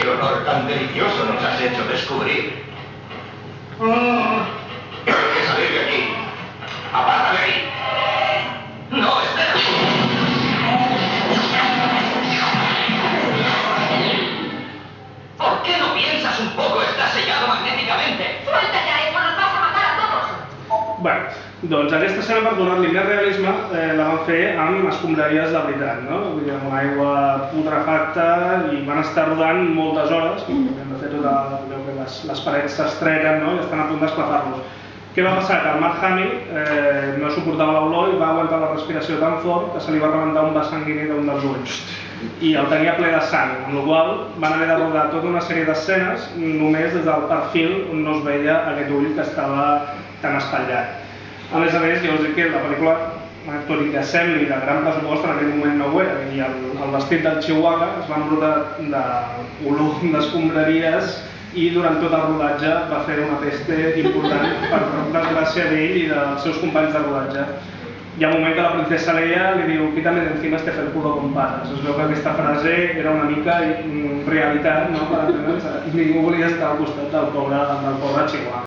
¡Qué olor tan delicioso nos has hecho descubrir! ¡Hay que salir de aquí! ¡Apártame ahí! ¡No, espera! ¿Por qué no piensas un poco? Está sellado magnéticamente. Suelta ya eso, nos vas a matar a todos. Bé, doncs aquesta escena, per donar-li més realisme, la van fer amb escombraries de veritat, no? Vull dir, amb aigua putrefacta, i van estar rodant moltes hores, de fet les parets s'estreten, no? I estan a punt d'esclafar-los. Què va passar? Que el Mark Hamill no suportava l'olor i va aguantar la respiració tan fort que se li va rebentar un vas sanguini d'un dels ulls. I el tenia ple de sang, amb la qual cosa van haver de rodar tota una sèrie d'escenes només des del perfil on no es veia aquest ull que estava tan espatllat. A més, ja us dic que la pel·lícula, tot i que sembli de gran pressupost, en aquell moment no ho era, i el vestit del Chihuahua es va embrutar d'olor d'escombraries i durant tot el rodatge va fer una peste important per desgràcia d'ell i dels seus companys de rodatge. Hi ha un moment que la princesa Leia li diu «Quítame de encima este felpudo compadre». Es veu que aquesta frase era una mica realitat, no? Per entendre'ns, ningú volia estar al costat del pobre Chihuahua.